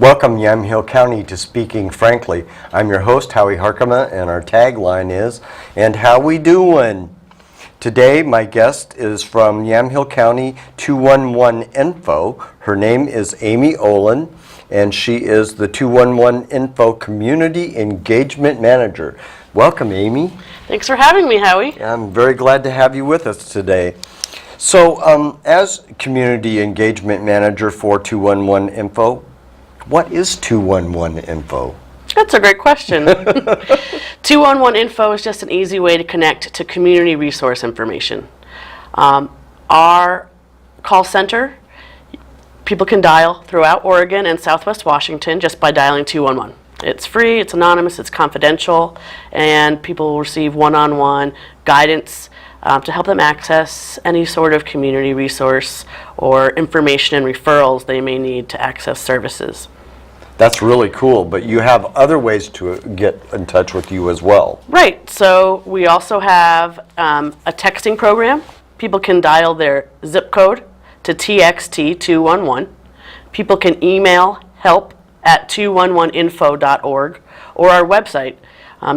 Welcome, Yamhill County, to Speaking Frankly. I'm your host, Howie Harkema, and our tagline is, "And how we doin'?" Today, my guest is from Yamhill County 211 Info. Her name is Aimee Olin, and she is the 211 Info Community Engagement Manager. Welcome, Aimee. Thanks for having me, Howie. I'm very glad to have you with us today. So, as Community Engagement Manager for 211 Info, what is 211 Info? That's a great question. 211 Info is just an easy way to connect to community resource information. Our call center, people can dial throughout Oregon and Southwest Washington just by dialing 211. It's free, it's anonymous, it's confidential, and people will receive one-on-one guidance to help them access any sort of community resource or information and referrals they may need to access services. That's really cool, but you have other ways to get in touch with you as well. Right, so we also have a texting program. People can dial their zip code to TXT211. People can email help@211info.org or our website.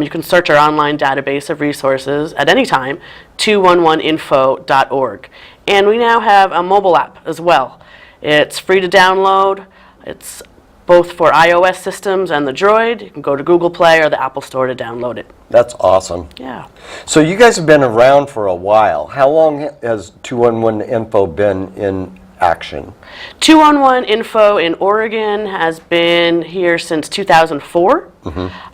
You can search our online database of resources at any time, 211info.org. And we now have a mobile app as well. It's free to download. It's both for iOS systems and the Droid. You can go to Google Play or the Apple Store to download it. That's awesome. Yeah. So you guys have been around for a while. How long has 211 Info been in action? 211 Info in Oregon has been here since 2004.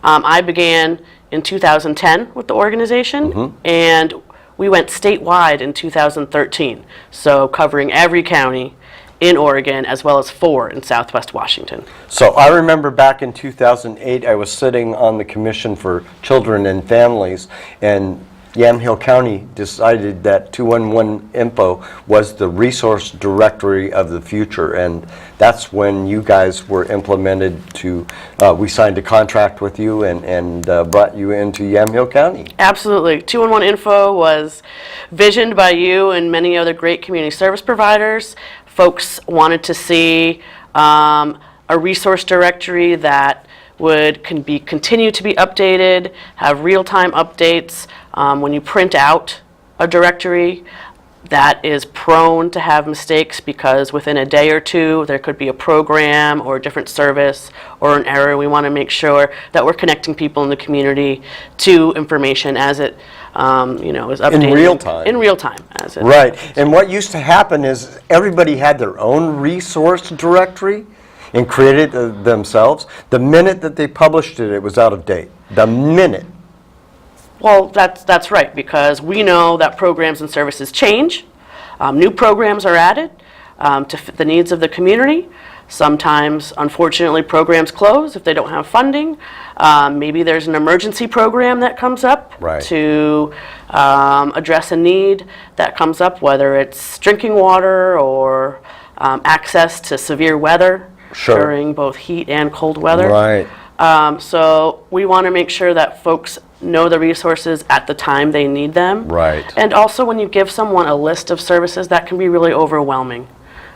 I began in 2010 with the organization, and we went statewide in 2013, so covering every county in Oregon as well as 4 in Southwest Washington. So I remember back in 2008, I was sitting on the Commission for Children and Families, and Yamhill County decided that 211 Info was the resource directory of the future, and that's when you guys were implemented to, we signed a contract with you and brought you into Yamhill County. Absolutely. 211 Info was visioned by you and many other great community service providers. Folks wanted to see a resource directory that continue to be updated, have real-time updates. When you print out a directory, that is prone to have mistakes because within a day or two there could be a program or a different service or an error. We want to make sure that we're connecting people in the community to information as it is updated. In real time. In real time. As it Right. And what used to happen is everybody had their own resource directory and created it themselves. The minute that they published it, it was out of date. The minute. Well, that's right, because we know that programs and services change. New programs are added to fit the needs of the community. Sometimes, unfortunately, programs close if they don't have funding. Maybe there's an emergency program that comes up to address a need that comes up, whether it's drinking water or access to severe weather during both heat and cold weather. Right. So we want to make sure that folks know the resources at the time they need them. Right. And also when you give someone a list of services, that can be really overwhelming.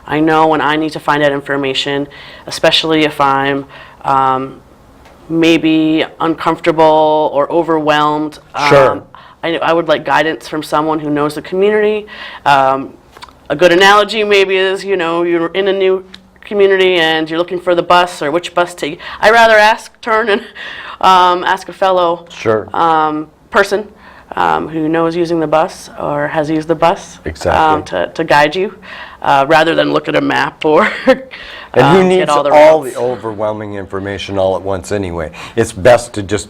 I know when I need to find out information, especially if I'm maybe uncomfortable or overwhelmed, I would like guidance from someone who knows the community. A good analogy maybe is, you're in a new community and you're looking for the bus or which bus to. I rather turn and ask a fellow person who knows using the bus or has used the bus to guide you, rather than look at a map or and who needs get all the overwhelming information all at once anyway? It's best to just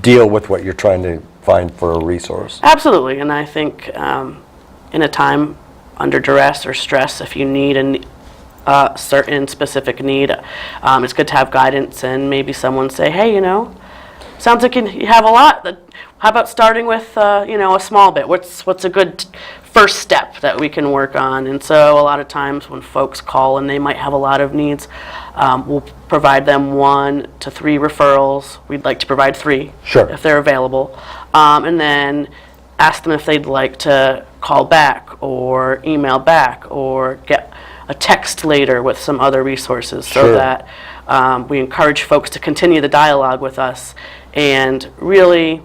deal with what you're trying to find for a resource. Absolutely, and I think in a time under duress or stress, if you need a certain specific need, it's good to have guidance and maybe someone say, hey, sounds like you have a lot. How about starting with a small bit? What's a good first step that we can work on? And so a lot of times when folks call and they might have a lot of needs, we'll provide them 1 to 3 referrals. We'd like to provide 3 if they're available, and then ask them if they'd like to call back or email back or get a text later with some other resources so Sure. that we encourage folks to continue the dialogue with us and really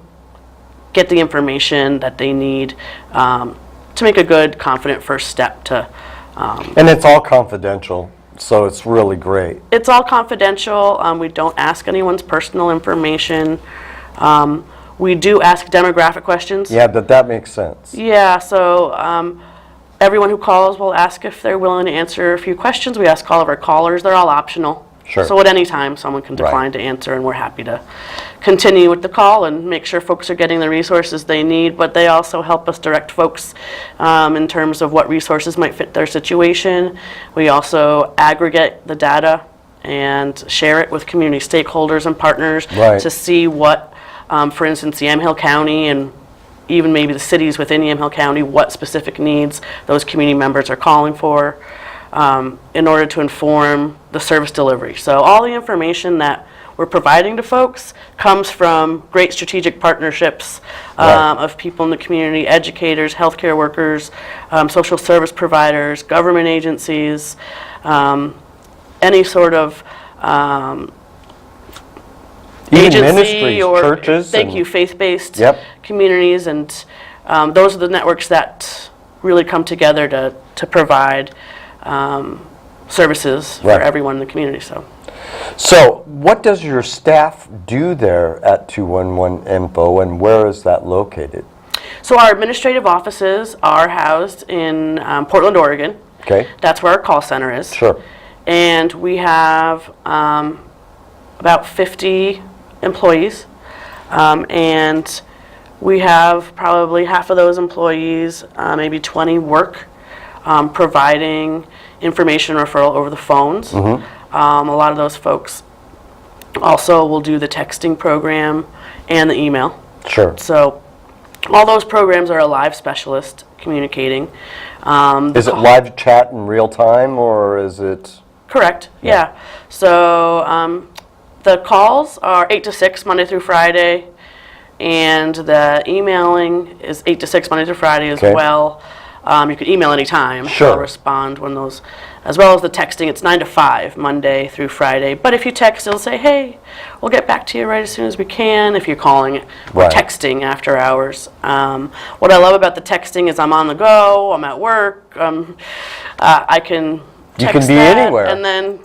get the information that they need to make a good, confident first step to. And it's all confidential, so it's really great. It's all confidential. We don't ask anyone's personal information. We do ask demographic questions. Yeah, but that makes sense. Yeah, so everyone who calls will ask if they're willing to answer a few questions. We ask all of our callers. They're all optional. Sure. So at any time, someone can decline Right. to answer, and we're happy to continue with the call and make sure folks are getting the resources they need. But they also help us direct folks in terms of what resources might fit their situation. We also aggregate the data and share it with community stakeholders and partners Right. to see what, for instance, Yamhill County and even maybe the cities within Yamhill County, what specific needs those community members are calling for in order to inform the service delivery. So all the information that we're providing to folks comes from great strategic partnerships Right. of people in the community, educators, healthcare workers, social service providers, government agencies, any sort of Even agency ministries, or churches. thank and- you, faith-based Yep. communities, and those are the networks that really come together to provide services Right. for everyone in the community. So what does your staff do there at 211 Info, and where is that located? So our administrative offices are housed in Portland, Oregon. Okay, That's where our call center is. sure. And we have about 50 employees, and we have probably half of those employees, maybe 20 work, providing information referral over the phones. A lot of those folks also will do the texting program and the email. Sure. So all those programs are a live specialist communicating. Is it live chat in real time, or is it? Correct, yeah. So the calls are 8 to 6 Monday through Friday, and the emailing is 8 to 6 Monday through Friday as Okay. well. You can email anytime. Sure. I'll respond when those, as well as the texting. It's 9 to 5 Monday through Friday. But if you text, it'll say, hey, we'll get back to you right as soon as we can if you're calling or Right. texting after hours. What I love about the texting is I'm on the go, I'm at work, I can You text can be that, anywhere. and then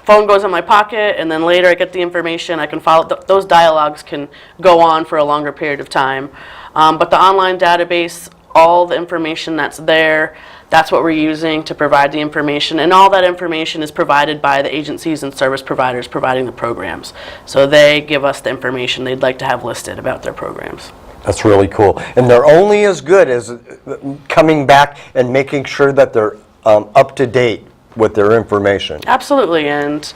phone goes in my pocket, and then later I get the information. I can follow. Those dialogues can go on for a longer period of time. But the online database, all the information that's there, that's what we're using to provide the information. And all that information is provided by the agencies and service providers providing the programs. So they give us the information they'd like to have listed about their programs. That's really cool. And they're only as good as coming back and making sure that they're up to date with their information. Absolutely, and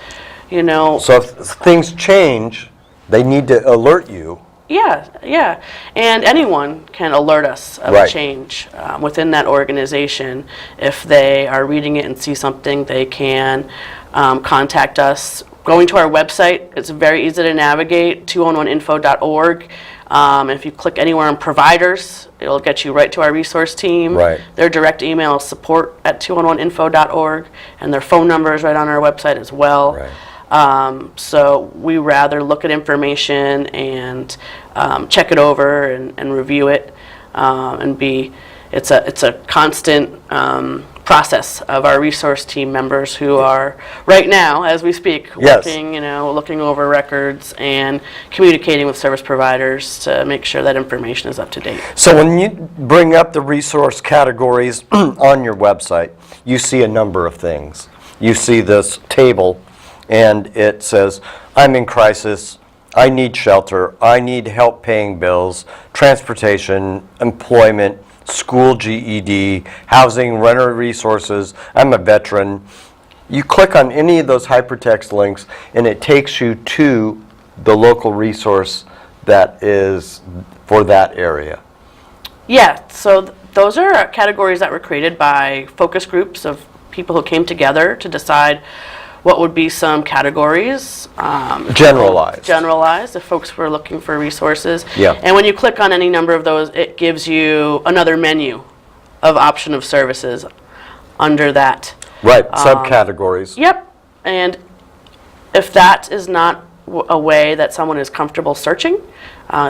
you know, So if things change, they need to alert you. yeah, and anyone can alert us of Right. a change within that organization. If they are reading it and see something, they can contact us. Going to our website, it's very easy to navigate, 211info.org. If you click anywhere on providers, it'll get you right to our resource team. Right. Their direct email is support@211info.org, and their phone number is right on our website as well. Right. So we rather look at information and check it over and review it, it's a constant process of our resource team members who are right now, as we speak, Yes. looking over records and communicating with service providers to make sure that information is up to date. So when you bring up the resource categories on your website, you see a number of things. You see this table, and it says, I'm in crisis, I need shelter, I need help paying bills, transportation, employment, school GED, housing, renter resources, I'm a veteran. You click on any of those hypertext links, and it takes you to the local resource that is for that area. Yeah, so those are categories that were created by focus groups of people who came together to decide what would be some categories. Generalized, if folks were looking for resources. Yeah. And when you click on any number of those, it gives you another menu of option of services under that Right, subcategories. Yep. And if that is not a way that someone is comfortable searching,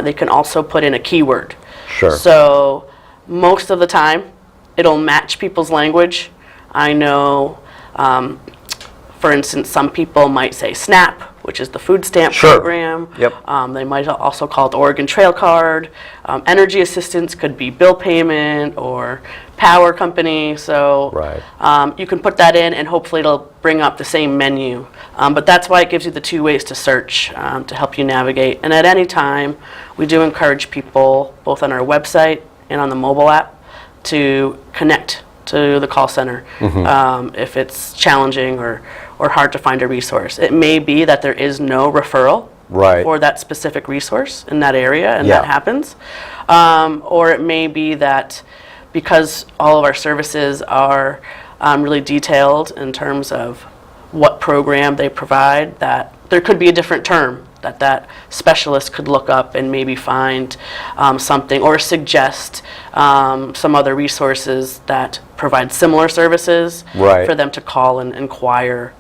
they can also put in a keyword. Sure. So most of the time, it'll match people's language. I know, for instance, some people might say SNAP, which is the food stamp Sure. program. Yep. They might also call it the Oregon Trail Card. Energy assistance could be bill payment or power company. So Right. you can put that in, and hopefully it'll bring up the same menu. But that's why it gives you the two ways to search to help you navigate. And at any time, we do encourage people, both on our website and on the mobile app, to connect to the call center if it's challenging or hard to find a resource. It may be that there is no referral Right. for that specific resource in that area, and Yeah. that happens. Or it may be that because all of our services are really detailed in terms of what program they provide, that there could be a different term that specialist could look up and maybe find something or suggest some other resources that provide similar services Right. for them to call and inquire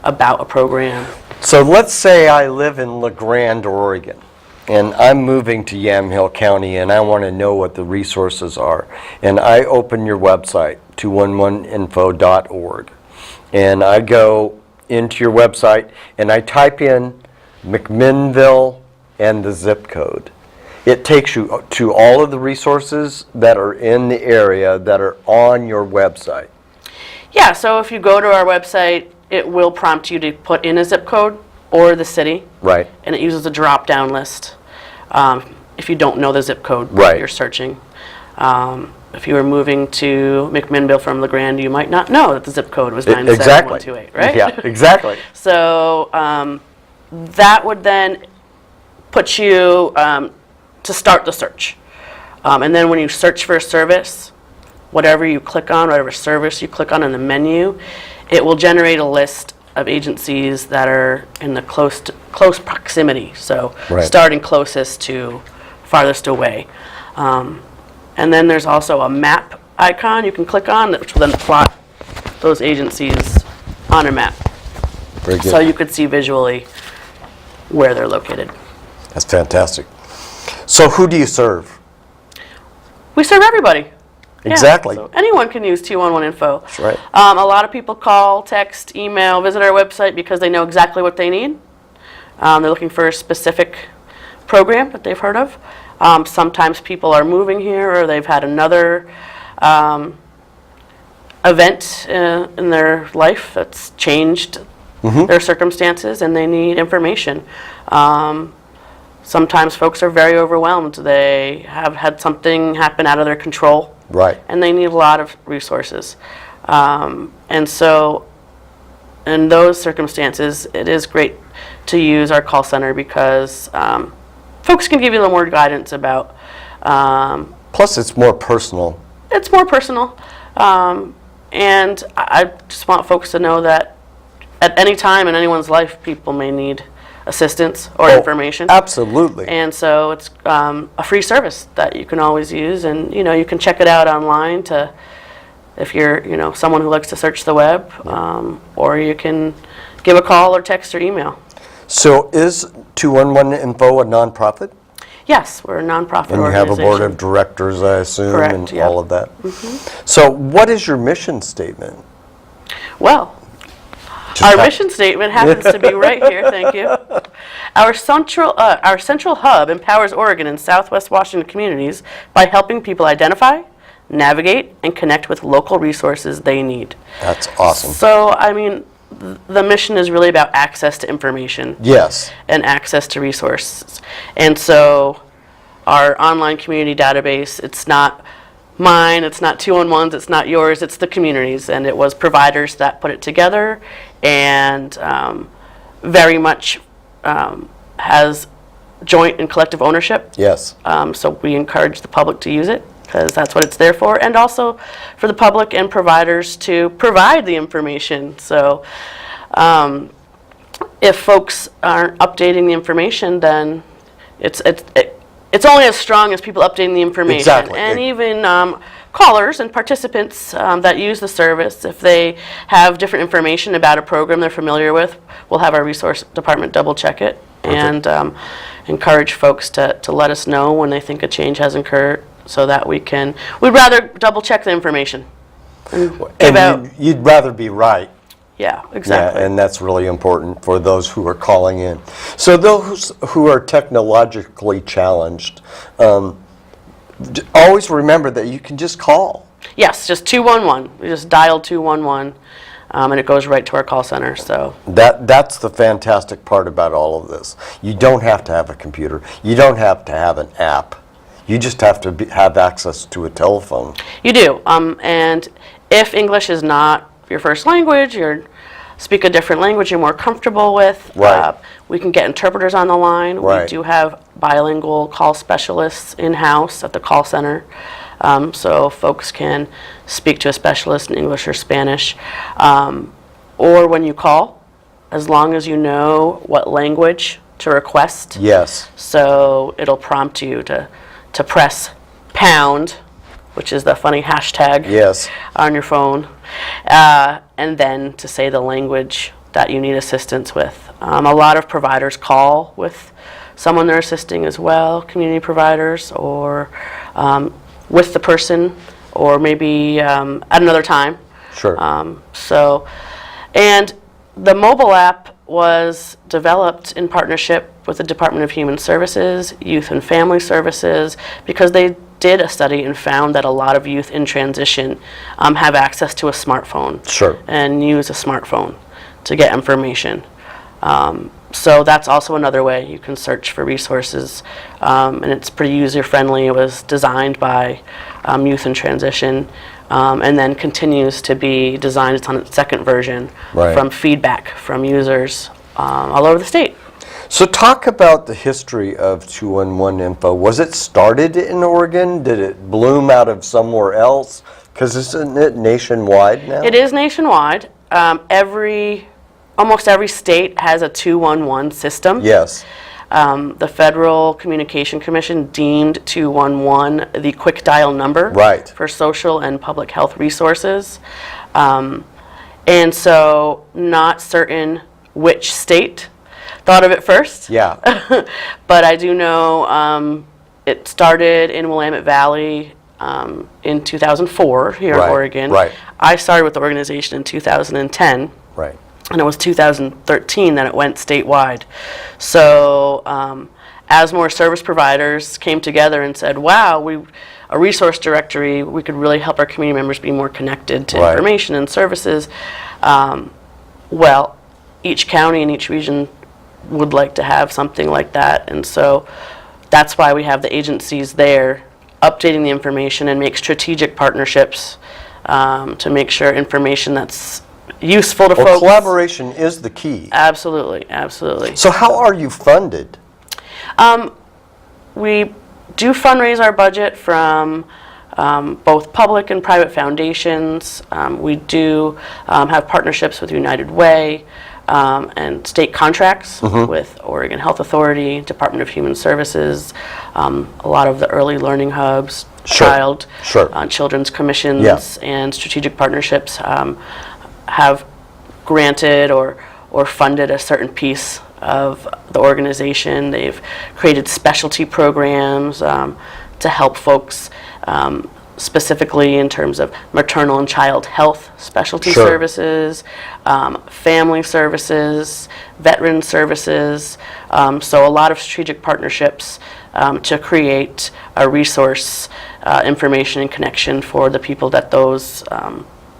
about a program. So let's say I live in LeGrand, Oregon, and I'm moving to Yamhill County, and I want to know what the resources are. And I open your website, 211info.org, and I go into your website, and I type in McMinnville and the zip code. It takes you to all of the resources that are in the area that are on your website. Yeah, so if you go to our website, it will prompt you to put in a zip code or the city. Right. And it uses a drop-down list if you don't know the zip code Right. that you're searching. If you were moving to McMinnville from LeGrand, you might not know that the zip code was 97128, right? Yeah, exactly. So that would then put you to start the search. And then when you search for a service, whatever you click on, whatever service you click on in the menu, it will generate a list of agencies that are in the close proximity. So Right. starting closest to farthest away. And then there's also a map icon you can click on, which will then plot those agencies on a map. Very good. So you could see visually where they're located. That's fantastic. So who do you serve? We serve everybody. Yeah, Exactly. so anyone can use 211 Info. That's right. A lot of people call, text, email, visit our website because they know exactly what they need. They're looking for a specific program that they've heard of. Sometimes people are moving here or they've had another event in their life that's changed their circumstances and they need information. Sometimes folks are very overwhelmed. They have had something happen out of their control. Right. And they need a lot of resources. And so in those circumstances, it is great to use our call center because folks can give you a little more guidance about. Plus, it's more personal. It's more personal. And I just want folks to know that at any time in anyone's life, people may need assistance or information. Absolutely. And so it's a free service that you can always use, and you can check it out online to, if you're someone who likes to search the web, or you can give a call or text or email. So is 211 Info a nonprofit? Yes, we're a nonprofit And you organization. have a board of directors, I assume, Correct, and yep. all of that. So what is your mission statement? Well, our mission statement happens to be right here, thank you. Our central hub empowers Oregon and Southwest Washington communities by helping people identify, navigate, and connect with local resources they need. That's awesome. So, the mission is really about access to information. Yes. And access to resources. And so our online community database, it's not mine, it's not 211's, it's not yours, it's the community's. And it was providers that put it together and very much has joint and collective ownership. Yes. So we encourage the public to use it because that's what it's there for, and also for the public and providers to provide the information. So if folks aren't updating the information, then it's only as strong as people updating the information. Exactly. And even callers and participants that use the service, if they have different information about a program they're familiar with, we'll have our resource department double check it and encourage folks to let us know when they think a change has occurred, so that we'd rather double check the information. And you'd rather be right. Yeah, exactly. Yeah, and that's really important for those who are calling in. So those who are technologically challenged, always remember that you can just call. Yes, just 211. We just dial 211, and it goes right to our call center. So That's the fantastic part about all of this. You don't have to have a computer. You don't have to have an app. You just have to have access to a telephone. you do, and if English is not your first language, you speak a different language you're more comfortable with, Right. we can get interpreters on the line. Right. We do have bilingual call specialists in-house at the call center, so folks can speak to a specialist in English or Spanish. Or when you call, as long as you know what language to request. Yes. So it'll prompt you to press pound, which is the funny hashtag Yes. on your phone, and then to say the language that you need assistance with. A lot of providers call with someone they're assisting as well, community providers, or with the person, or maybe at another time. Sure. And the mobile app was developed in partnership with the Department of Human Services, Youth and Family Services, because they did a study and found that a lot of youth in transition have access to a smartphone. Sure. And use a smartphone to get information. So that's also another way you can search for resources, and it's pretty user-friendly. It was designed by Youth in Transition, and then continues to be designed. It's on its second version. Right. From feedback from users all over the state. So talk about the history of 211 Info. Was it started in Oregon? Did it bloom out of somewhere else? Because isn't it nationwide now? It is nationwide. Almost every state has a 211 system. Yes. The Federal Communication Commission deemed 211 the quick dial number. Right. For social and public health resources. And so not certain which state thought of it first. Yeah. But I do know it started in Willamette Valley in 2004 here Right, in Oregon. right. I started with the organization in 2010. Right. And it was 2013 that it went statewide. So as more service providers came together and said, wow, a resource directory, we could really help our community members be more connected to Right. information and services. Well, each county and each region would like to have something like that. And so that's why we have the agencies there updating the information and make strategic partnerships to make sure information that's useful to Well, folks. collaboration is the key. Absolutely, absolutely. So how are you funded? We do fundraise our budget from both public and private foundations. We do have partnerships with United Way and state contracts with Oregon Health Authority, Department of Human Services, a lot of the early learning hubs, Sure, children's commissions, Yeah. and strategic partnerships have granted or funded a certain piece of the organization. They've created specialty programs to help folks specifically in terms of maternal and child health specialty Sure. services, family services, veteran services. So a lot of strategic partnerships to create a resource, information and connection for the people that those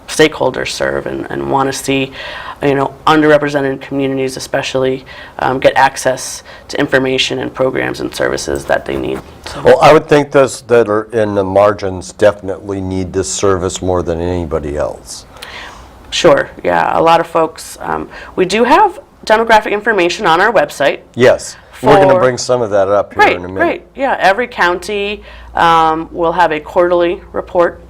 stakeholders serve and want to see, underrepresented communities especially get access to information and programs and services that they need. So, Well, I would think those that are in the margins definitely need this service more than anybody else. sure, yeah, a lot of folks. We do have demographic information on our website. Yes. We're going to For- bring some of that up here in a minute. Great, yeah. Every county will have a quarterly report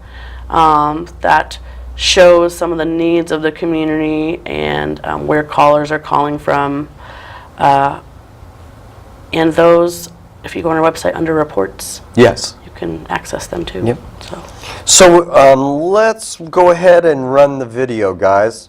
that shows some of the needs of the community and where callers are calling from. And those, if you go on our website under reports, Yes. you can access them too. Yep. So. So let's go ahead and run the video, guys.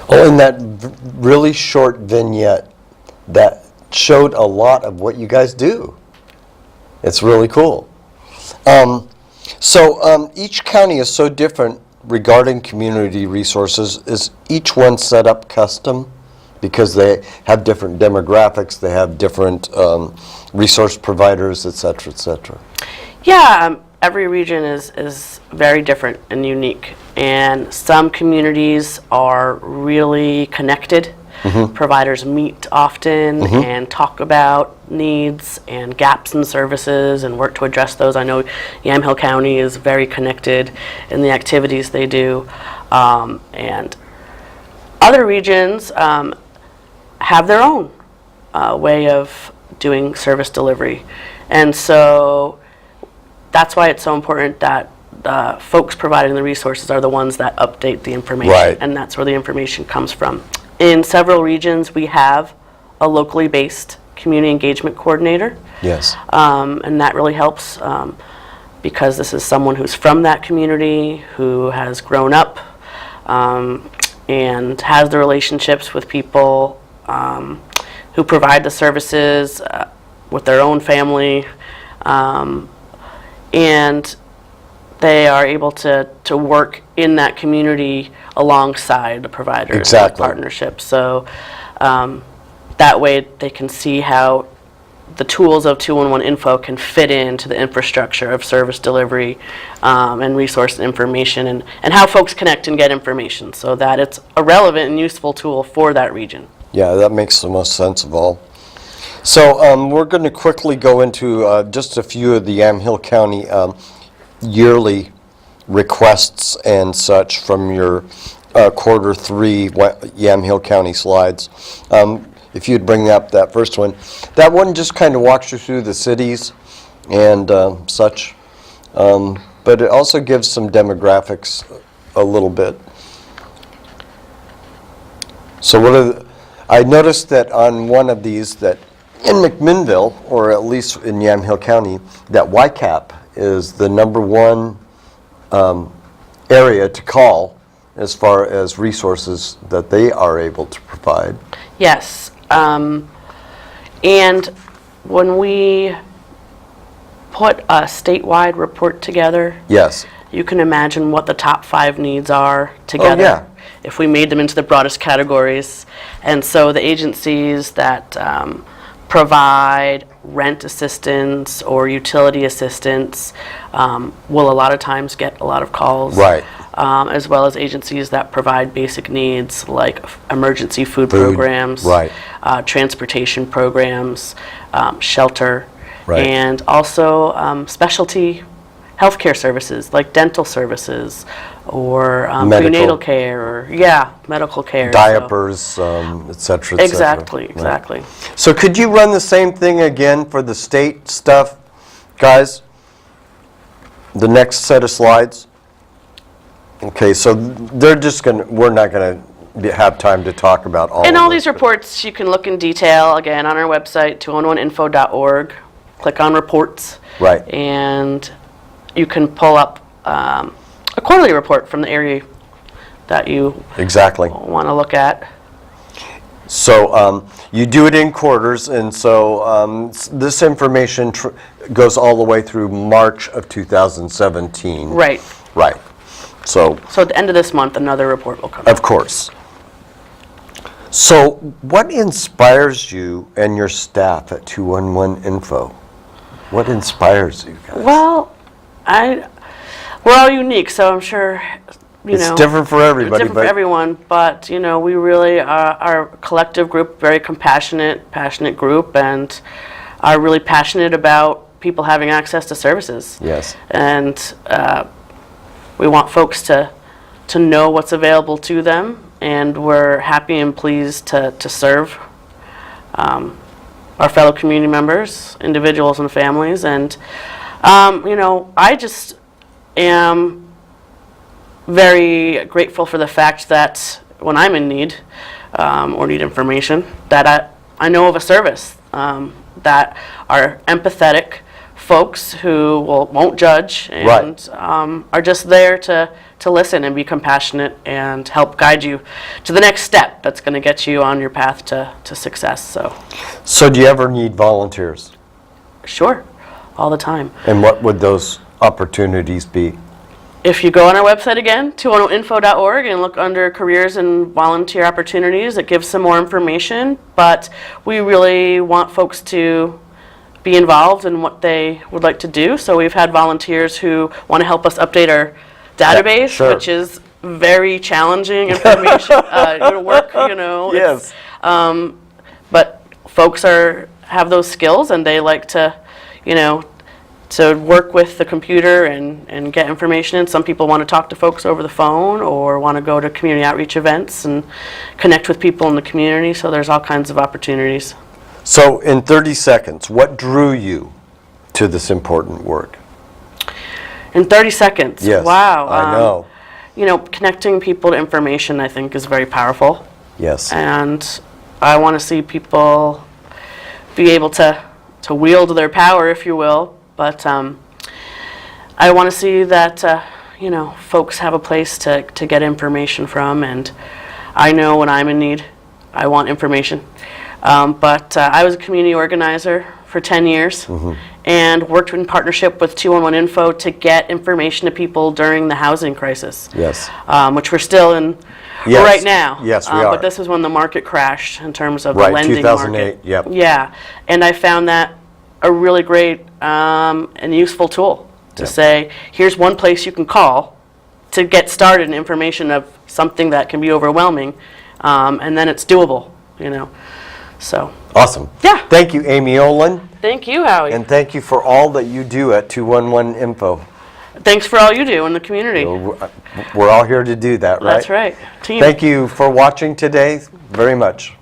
Oh, and that really short vignette that showed a lot of what you guys do. It's really cool. Each county is so different regarding community resources. Is each one set up custom? Because they have different demographics, they have different resource providers, et cetera, et cetera. Yeah, every region is very different and unique, and some communities are really connected. Providers meet often and talk about needs and gaps in services and work to address those. I know Yamhill County is very connected in the activities they do, and other regions have their own way of doing service delivery, and so that's why it's so important that the folks providing the resources are the ones that update the information, Right. and that's where the information comes from. In several regions, we have a locally based community engagement coordinator, Yes. and that really helps because this is someone who's from that community, who has grown up and has the relationships with people who provide the services with their own family, and they are able to work in that community alongside the providers. Exactly. Partnership. So that way they can see how the tools of 211 Info can fit into the infrastructure of service delivery and resource information, and how folks connect and get information, so that it's a relevant and useful tool for that region. Yeah, that makes the most sense of all. So we're going to quickly go into just a few of the Yamhill County yearly requests and such from your quarter 3 Yamhill County slides. If you'd bring up that first one. That one just kind of walks you through the cities and such, but it also gives some demographics a little bit. So what are I noticed that on one of these that in McMinnville, or at least in Yamhill County, that YCAP is the #1 area to call as far as resources that they are able to provide. Yes, And when we put a statewide report together, Yes. you can imagine what the top 5 needs are together. yeah. If we made them into the broadest categories. And so the agencies that provide rent assistance or utility assistance will a lot of times get a lot of calls. Right. As well as agencies that provide basic needs like emergency food Food, programs, right. Transportation programs, shelter, Right. and also specialty healthcare services like dental services or Medical. prenatal care or medical care. Diapers, et cetera, et Exactly, cetera. exactly. Right. So could you run the same thing again for the state stuff, guys? The next set of slides? Okay, so we're not gonna have time to talk about all of And all this, these reports you can look in detail again on our website 211info.org. Click on reports. Right. And you can pull up a quarterly report from the area that you Exactly. want to look at. So you do it in quarters, and so this information goes all the way through March of 2017. Right. Right. So, So at the end of this month, another report will come out. of course. So what inspires you and your staff at 211 Info? What inspires you guys? Well, we're all unique, so I'm sure, It's different for everybody, different for everyone, but, we really are a collective group, very passionate group, and are really passionate about people having access to services. Yes. And we want folks to know what's available to them, and we're happy and pleased to serve our fellow community members, individuals and families. And, I just am very grateful for the fact that when I'm in need or need information, that I know of a service that are empathetic folks who won't judge and Right. Are just there to listen and be compassionate and help guide you to the next step that's going to get you on your path to success. So do you ever need volunteers? Sure, all the time. And what would those opportunities be? If you go on our website again, 210info.org, and look under careers and volunteer opportunities, it gives some more information, but we really want folks to be involved in what they would like to do. So we've had volunteers who want to help us update our database, sure. which is very challenging information work, Yes. But folks have those skills, and they like to, to work with the computer and get information. And some people want to talk to folks over the phone or want to go to community outreach events and connect with people in the community. So there's all kinds of opportunities. So in 30 seconds, what drew you to this important work? In 30 seconds. Yes, Wow. I know. Connecting people to information, I think, is very powerful. Yes. And I want to see people be able to wield their power, if you will. But I want to see that, folks have a place to get information from. And I know when I'm in need, I want information. But I was a community organizer for 10 years and worked in partnership with 211 Info to get information to people during the housing crisis. Yes. Which we're still in Yes. right now. Yes, we are. But this is when the market crashed in terms of the Right, lending 2008, market. yep. Yeah, and I found that a really great and useful tool to Yep. say, here's one place you can call to get started in information of something that can be overwhelming, and then it's doable, So, Awesome. yeah. Thank you, Aimee Olin, Thank you, Howie. and thank you for all that you do at 211 Info. Thanks for all you do in the community. We're all here to do that, right? That's right. Team. Thank you for watching today very much.